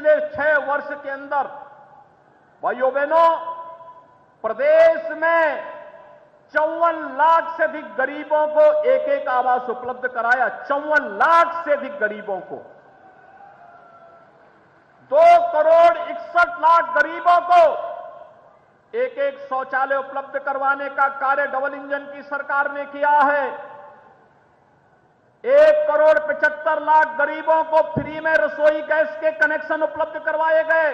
पिछले 6 वर्ष के अंदर भाइयों बहनों प्रदेश में 54 लाख से अधिक गरीबों को एक एक आवास उपलब्ध कराया। 54 लाख से अधिक गरीबों को, 2 करोड़ 61 लाख गरीबों को एक एक शौचालय उपलब्ध करवाने का कार्य डबल इंजन की सरकार ने किया है। 1 करोड़ 75 लाख गरीबों को फ्री में रसोई गैस के कनेक्शन उपलब्ध करवाए गए।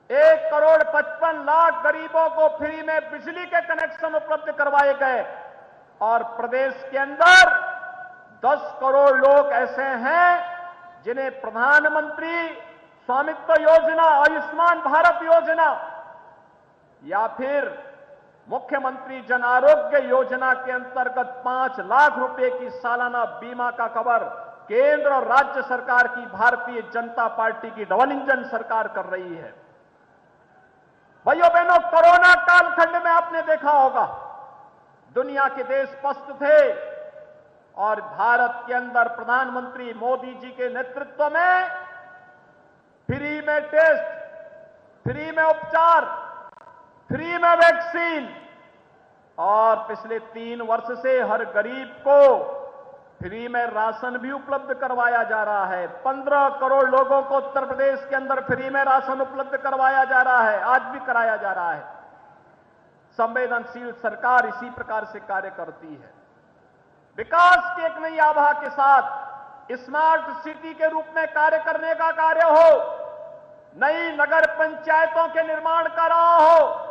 1 करोड़ 55 लाख गरीबों को फ्री में बिजली के कनेक्शन उपलब्ध करवाए गए। और प्रदेश के अंदर 10 करोड़ लोग ऐसे हैं जिन्हें प्रधानमंत्री स्वामित्व योजना, आयुष्मान भारत योजना या फिर मुख्यमंत्री जन आरोग्य योजना के अंतर्गत 5 लाख रुपए की सालाना बीमा का कवर केंद्र और राज्य सरकार की भारतीय जनता पार्टी की डबल इंजन सरकार कर रही है। भाइयों बहनों, कोरोना कालखंड में आपने देखा होगा दुनिया के देश पस्त थे और भारत के अंदर प्रधानमंत्री मोदी जी के नेतृत्व में फ्री में टेस्ट, फ्री में उपचार, फ्री में वैक्सीन और पिछले 3 वर्ष से हर गरीब को फ्री में राशन भी उपलब्ध करवाया जा रहा है। 15 करोड़ लोगों को उत्तर प्रदेश के अंदर फ्री में राशन उपलब्ध करवाया जा रहा है, आज भी कराया जा रहा है। संवेदनशील सरकार इसी प्रकार से कार्य करती है। विकास की एक नई आभा के साथ स्मार्ट सिटी के रूप में कार्य करने का कार्य हो, नई नगर पंचायतों के निर्माण का रहा हो,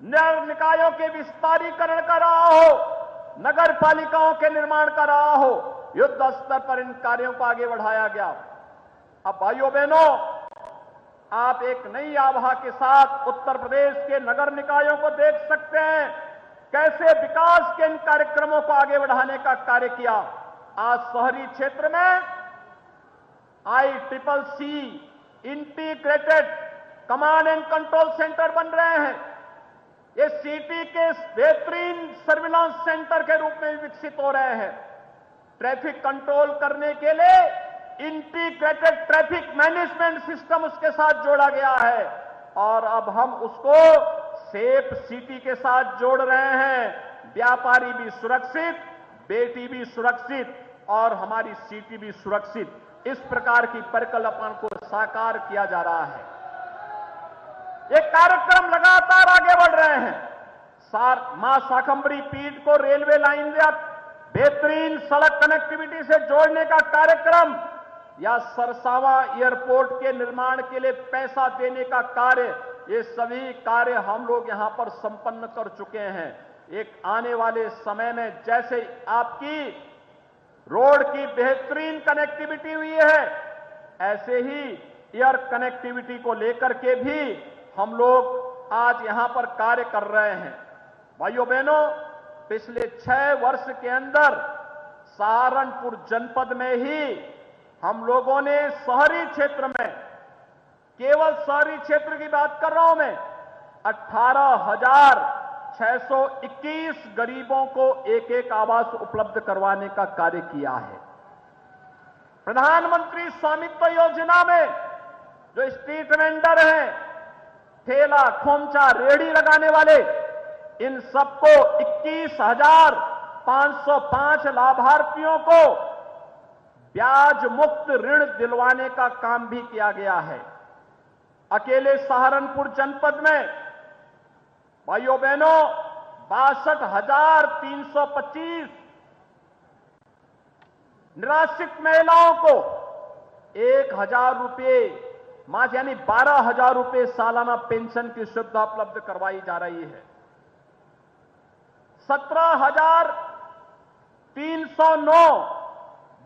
नगर निकायों के विस्तारीकरण का रहा हो, नगर पालिकाओं के निर्माण का रहा हो, युद्ध स्तर पर इन कार्यों को आगे बढ़ाया गया। अब भाइयों बहनों, आप एक नई आभा के साथ उत्तर प्रदेश के नगर निकायों को देख सकते हैं कैसे विकास के इन कार्यक्रमों को आगे बढ़ाने का कार्य किया। आज शहरी क्षेत्र में ICCC integrated command and control centre बन रहे हैं। ये सिटी के बेहतरीन सर्विलांस सेंटर के रूप में विकसित हो रहे हैं। ट्रैफिक कंट्रोल करने के लिए इंटीग्रेटेड ट्रैफिक मैनेजमेंट सिस्टम उसके साथ जोड़ा गया है और अब हम उसको सेफ सिटी के साथ जोड़ रहे हैं। व्यापारी भी सुरक्षित, बेटी भी सुरक्षित और हमारी सिटी भी सुरक्षित, इस प्रकार की परिकल्पना को साकार किया जा रहा है। ये कार्यक्रम लगातार आगे बढ़ रहे हैं। मां शाकंभरी पीठ को रेलवे लाइन या बेहतरीन सड़क कनेक्टिविटी से जोड़ने का कार्यक्रम या सरसावा एयरपोर्ट के निर्माण के लिए पैसा देने का कार्य, ये सभी कार्य हम लोग यहां पर संपन्न कर चुके हैं। एक आने वाले समय में जैसे आपकी रोड की बेहतरीन कनेक्टिविटी हुई है, ऐसे ही एयर कनेक्टिविटी को लेकर के भी हम लोग आज यहां पर कार्य कर रहे हैं। भाइयों बहनों, पिछले 6 वर्ष के अंदर सहारनपुर जनपद में ही हम लोगों ने शहरी क्षेत्र में, केवल शहरी क्षेत्र की बात कर रहा हूं मैं, 18,621 गरीबों को एक एक आवास उपलब्ध करवाने का कार्य किया है। प्रधानमंत्री स्वामित्व योजना में जो स्ट्रीट वेंडर हैं, ठेला खोमचा रेहड़ी लगाने वाले, इन सबको 21,505 लाभार्थियों को ब्याज मुक्त ऋण दिलवाने का काम भी किया गया है। अकेले सहारनपुर जनपद में भाइयों बहनों 62,325 निराश्रित महिलाओं को 1,000 रुपये मास यानी 12,000 रुपये सालाना पेंशन की सुविधा उपलब्ध करवाई जा रही है। 17,309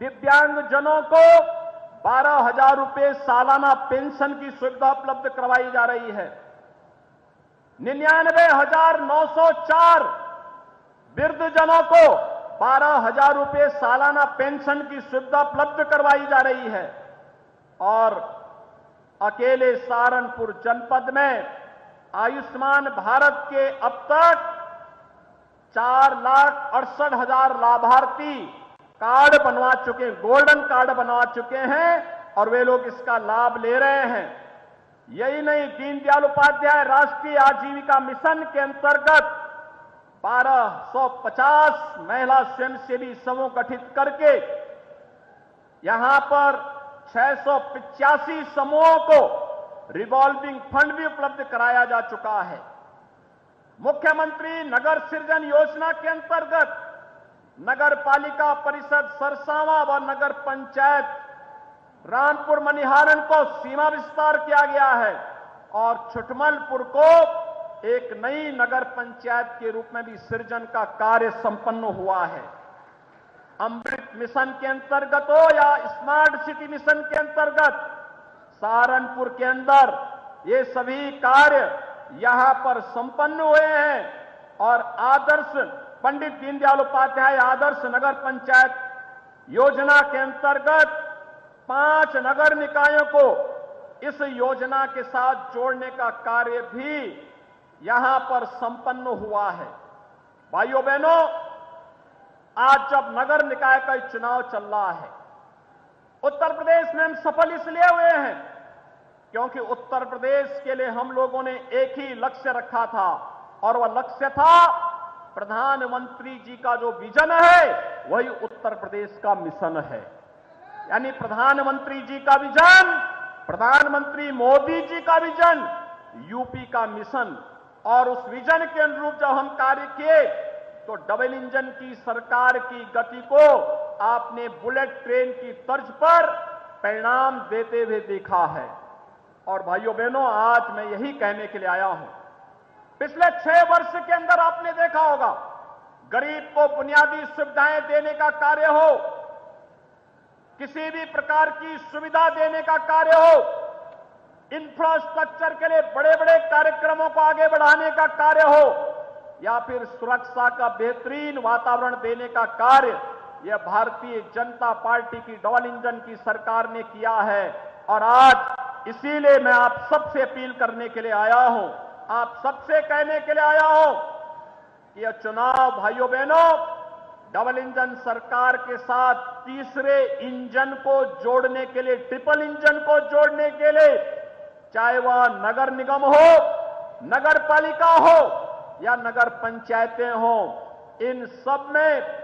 दिव्यांगजनों को 12,000 रुपये सालाना पेंशन की सुविधा उपलब्ध करवाई जा रही है। 99,904 वृद्धजनों को 12,000 रुपये सालाना पेंशन की सुविधा उपलब्ध करवाई जा रही है। और अकेले सहारनपुर जनपद में आयुष्मान भारत के अब तक 4,68,000 लाभार्थी कार्ड बनवा चुके, गोल्डन कार्ड बनवा चुके हैं और वे लोग इसका लाभ ले रहे हैं। यही नहीं, दीनदयाल उपाध्याय राष्ट्रीय आजीविका मिशन के अंतर्गत 1250 महिला स्वयंसेवी समूह गठित करके यहां पर 685 समूहों को रिवॉल्विंग फंड भी उपलब्ध कराया जा चुका है। मुख्यमंत्री नगर सृजन योजना के अंतर्गत नगर पालिका परिषद सरसावां व नगर पंचायत रामपुर मनिहारन को सीमा विस्तार किया गया है और छुटमलपुर को एक नई नगर पंचायत के रूप में भी सृजन का कार्य संपन्न हुआ है। अमृत मिशन के अंतर्गत हो या स्मार्ट सिटी मिशन के अंतर्गत सहारनपुर के अंदर ये सभी कार्य यहां पर संपन्न हुए हैं और आदर्श पंडित दीनदयाल उपाध्याय आदर्श नगर पंचायत योजना के अंतर्गत 5 नगर निकायों को इस योजना के साथ जोड़ने का कार्य भी यहां पर संपन्न हुआ है। भाइयों बहनों, आज जब नगर निकाय का चुनाव चल रहा है, उत्तर प्रदेश में हम सफल इसलिए हुए हैं क्योंकि उत्तर प्रदेश के लिए हम लोगों ने एक ही लक्ष्य रखा था और वह लक्ष्य था प्रधानमंत्री जी का जो विजन है वही उत्तर प्रदेश का मिशन है। यानी प्रधानमंत्री जी का विजन, प्रधानमंत्री मोदी जी का विजन, यूपी का मिशन। और उस विजन के अनुरूप जब हम कार्य किए तो डबल इंजन की सरकार की गति को आपने बुलेट ट्रेन की तर्ज पर परिणाम देते हुए देखा है। और भाइयों बहनों, आज मैं यही कहने के लिए आया हूं, पिछले 6 वर्ष के अंदर आपने देखा होगा, गरीब को बुनियादी सुविधाएं देने का कार्य हो, किसी भी प्रकार की सुविधा देने का कार्य हो, इंफ्रास्ट्रक्चर के लिए बड़े बड़े कार्यक्रमों को आगे बढ़ाने का कार्य हो या फिर सुरक्षा का बेहतरीन वातावरण देने का कार्य, यह भारतीय जनता पार्टी की डबल इंजन की सरकार ने किया है। और आज इसीलिए मैं आप सबसे अपील करने के लिए आया हूं, आप सबसे कहने के लिए आया हूं कि यह चुनाव भाइयों बहनों डबल इंजन सरकार के साथ तीसरे इंजन को जोड़ने के लिए, ट्रिपल इंजन को जोड़ने के लिए, चाहे वह नगर निगम हो, नगर पालिका हो या नगर पंचायतें हो, इन सब में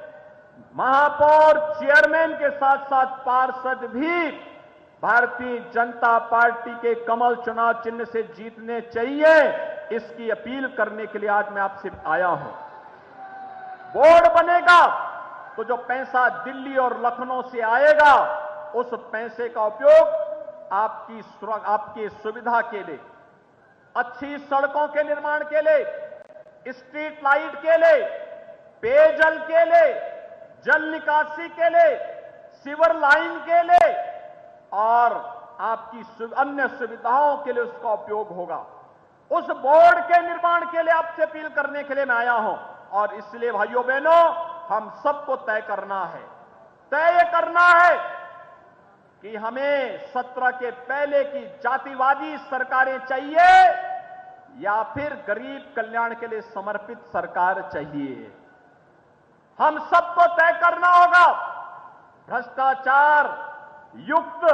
महापौर चेयरमैन के साथ साथ पार्षद भी भारतीय जनता पार्टी के कमल चुनाव चिन्ह से जीतने चाहिए। इसकी अपील करने के लिए आज मैं आपसे आया हूं। बोर्ड बनेगा तो जो पैसा दिल्ली और लखनऊ से आएगा उस पैसे का उपयोग आपकी सुविधा के लिए, अच्छी सड़कों के निर्माण के लिए, स्ट्रीट लाइट के लिए, पेयजल के लिए, जल निकासी के लिए, सीवर लाइन के लिए और आपकी अन्य सुविधाओं के लिए उसका उपयोग होगा। उस बोर्ड के निर्माण के लिए आपसे अपील करने के लिए मैं आया हूं। और इसलिए भाइयों बहनों, हम सबको तय करना है, तय करना है कि हमें 17 के पहले की जातिवादी सरकारें चाहिए या फिर गरीब कल्याण के लिए समर्पित सरकार चाहिए। हम सबको तय करना होगा। भ्रष्टाचार युक्त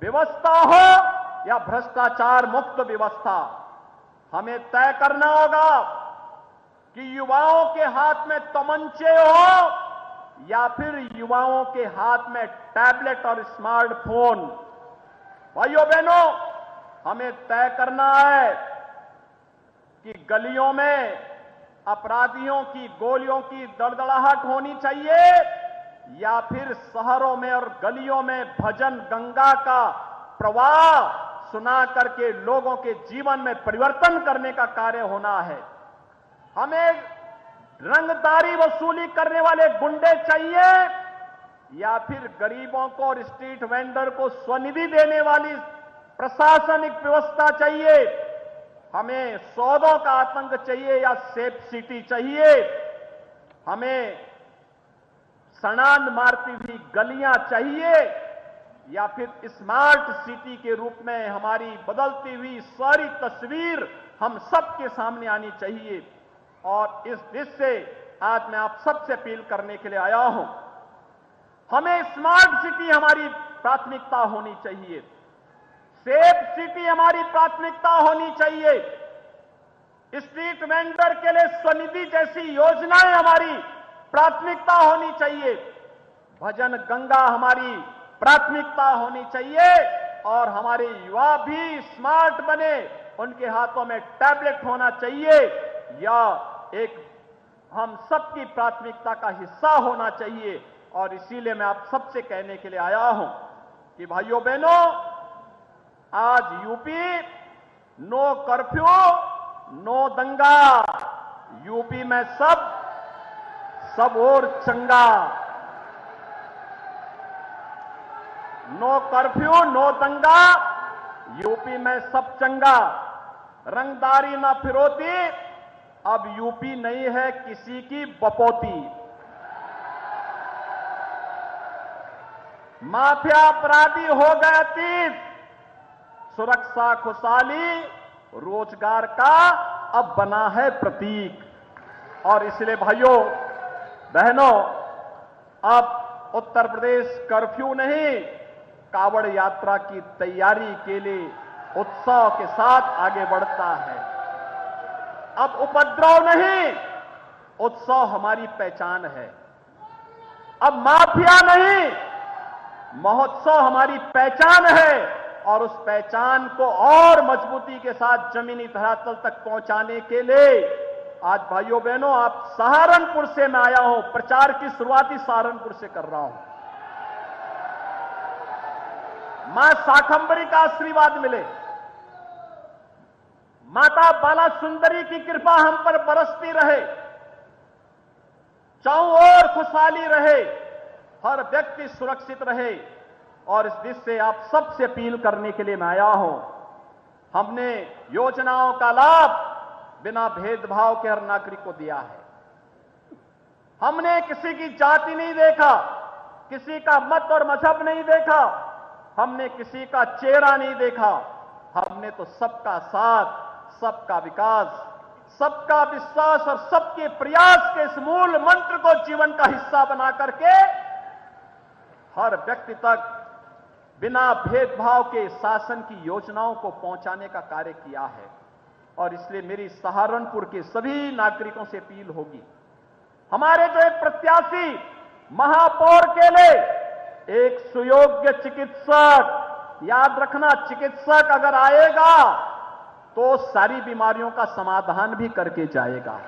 व्यवस्था हो या भ्रष्टाचार मुक्त व्यवस्था, हमें तय करना होगा कि युवाओं के हाथ में तमंचे हो या फिर युवाओं के हाथ में टैबलेट और स्मार्टफोन। भाइयों बहनों, हमें तय करना है कि गलियों में अपराधियों की गोलियों की दड़दड़ाहट होनी चाहिए या फिर शहरों में और गलियों में भजन गंगा का प्रवाह सुना करके लोगों के जीवन में परिवर्तन करने का कार्य होना है। हमें रंगदारी वसूली करने वाले गुंडे चाहिए या फिर गरीबों को और स्ट्रीट वेंडर को स्वनिधि देने वाली प्रशासनिक व्यवस्था चाहिए। हमें सौदों का आतंक चाहिए या सेफ सिटी चाहिए। हमें सड़ांध मारती हुई गलियां चाहिए या फिर स्मार्ट सिटी के रूप में हमारी बदलती हुई सारी तस्वीर हम सबके सामने आनी चाहिए। और इस दृष्टि से आज मैं आप सबसे अपील करने के लिए आया हूं। हमें स्मार्ट सिटी हमारी प्राथमिकता होनी चाहिए। सेफ सिटी हमारी प्राथमिकता होनी चाहिए। स्ट्रीट वेंडर के लिए स्वनिधि जैसी योजनाएं हमारी प्राथमिकता होनी चाहिए। भजन गंगा हमारी प्राथमिकता होनी चाहिए और हमारे युवा भी स्मार्ट बने, उनके हाथों में टैबलेट होना चाहिए या एक हम सबकी प्राथमिकता का हिस्सा होना चाहिए। और इसीलिए मैं आप सबसे कहने के लिए आया हूं कि भाइयों बहनों, आज यूपी नो कर्फ्यू नो दंगा, यूपी में सब और चंगा। नो कर्फ्यू नो दंगा, यूपी में सब चंगा। रंगदारी ना फिरौती, अब यूपी नहीं है किसी की बपौती। माफिया अपराधी हो गए अतीत, सुरक्षा खुशहाली रोजगार का अब बना है प्रतीक। और इसलिए भाइयों बहनों, अब उत्तर प्रदेश कर्फ्यू नहीं, कावड़ यात्रा की तैयारी के लिए उत्साह के साथ आगे बढ़ता है। अब उपद्रव नहीं, उत्साह हमारी पहचान है। अब माफिया नहीं, महोत्सव हमारी पहचान है। और उस पहचान को और मजबूती के साथ जमीनी धरातल तक पहुंचाने के लिए आज भाइयों बहनों, आप सहारनपुर से मैं आया हूं, प्रचार की शुरुआती सहारनपुर से कर रहा हूं। मां शाकंभरी का आशीर्वाद मिले, माता बाला सुंदरी की कृपा हम पर बरसती रहे, चारों ओर खुशहाली रहे, हर व्यक्ति सुरक्षित रहे। और इस दिशा से आप सबसे अपील करने के लिए मैं आया हूं। हमने योजनाओं का लाभ बिना भेदभाव के हर नागरिक को दिया है। हमने किसी की जाति नहीं देखा, किसी का मत और मजहब नहीं देखा, हमने किसी का चेहरा नहीं देखा। हमने तो सबका साथ, सबका विकास, सबका विश्वास और सबके प्रयास के इस मूल मंत्र को जीवन का हिस्सा बना करके हर व्यक्ति तक बिना भेदभाव के शासन की योजनाओं को पहुंचाने का कार्य किया है। और इसलिए मेरी सहारनपुर के सभी नागरिकों से अपील होगी, हमारे जो एक प्रत्याशी महापौर के लिए एक सुयोग्य चिकित्सक, याद रखना चिकित्सक अगर आएगा तो सारी बीमारियों का समाधान भी करके जाएगा।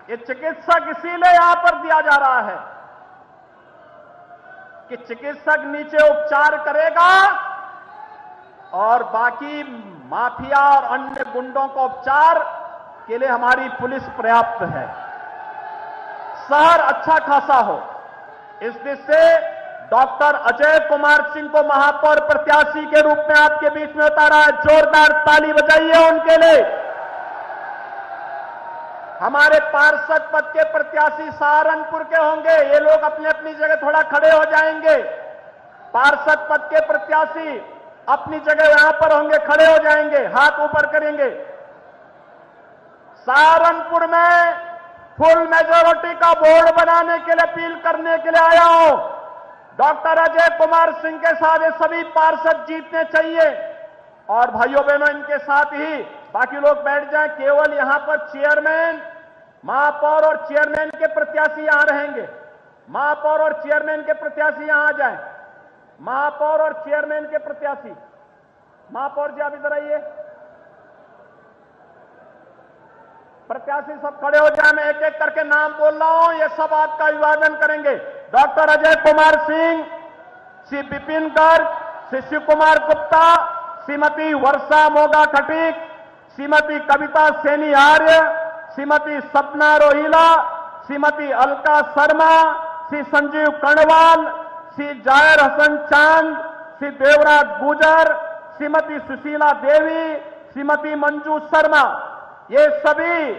ये चिकित्सक इसीलिए यहां पर दिया जा रहा है कि चिकित्सक नीचे उपचार करेगा और बाकी माफिया और अन्य गुंडों को उपचार के लिए हमारी पुलिस पर्याप्त है। शहर अच्छा खासा हो, इस दिशा से डॉक्टर अजय कुमार सिंह को महापौर प्रत्याशी के रूप में आपके बीच में उतारा है। जोरदार ताली बजाइए उनके लिए। हमारे पार्षद पद के प्रत्याशी सहारनपुर के होंगे, ये लोग अपनी अपनी जगह थोड़ा खड़े हो जाएंगे। पार्षद पद के प्रत्याशी अपनी जगह यहां पर होंगे, खड़े हो जाएंगे, हाथ ऊपर करेंगे। सहारनपुर में फुल मेजोरिटी का बोर्ड बनाने के लिए अपील करने के लिए आया हूं। डॉक्टर अजय कुमार सिंह के साथ ये सभी पार्षद जीतने चाहिए। और भाइयों बहनों, इनके साथ ही बाकी लोग बैठ जाएं। केवल यहां पर चेयरमैन, महापौर और चेयरमैन के प्रत्याशी यहां रहेंगे। महापौर और चेयरमैन के प्रत्याशी यहां आ जाएं। महापौर और चेयरमैन के प्रत्याशी, महापौर जी आप इधर आइए। प्रत्याशी सब खड़े हो जाए, मैं एक एक करके नाम बोल रहा हूं, ये सब आपका अभिवादन करेंगे। डॉक्टर अजय कुमार सिंह, श्री विपिन गर्ग, श्री शिव कुमार गुप्ता, श्रीमती वर्षा मोगा खटीक, श्रीमती कविता सैनी आर्य, श्रीमती सपना रोहिला, श्रीमती अलका शर्मा, श्री संजीव कर्णवाल, श्री जायर हसन चांद, श्री देवराज गुजर, श्रीमती सुशीला देवी, श्रीमती मंजू शर्मा, ये सभी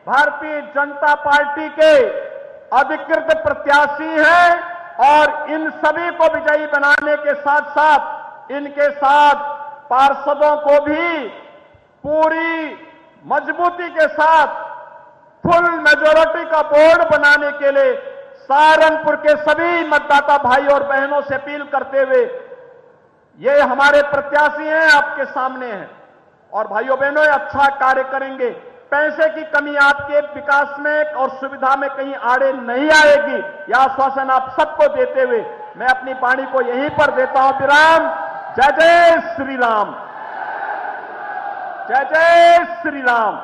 भारतीय जनता पार्टी के अधिकृत प्रत्याशी हैं। और इन सभी को विजयी बनाने के साथ साथ इनके साथ पार्षदों को भी पूरी मजबूती के साथ फुल मेजोरिटी का बोर्ड बनाने के लिए सहारनपुर के सभी मतदाता भाई और बहनों से अपील करते हुए, ये हमारे प्रत्याशी हैं, आपके सामने हैं और भाइयों बहनों ये अच्छा कार्य करेंगे। पैसे की कमी आपके विकास में और सुविधा में कहीं आड़े नहीं आएगी, यह आश्वासन आप सबको देते हुए मैं अपनी वाणी को यहीं पर देता हूं विराम। जय जय श्री राम, जय जय श्री राम।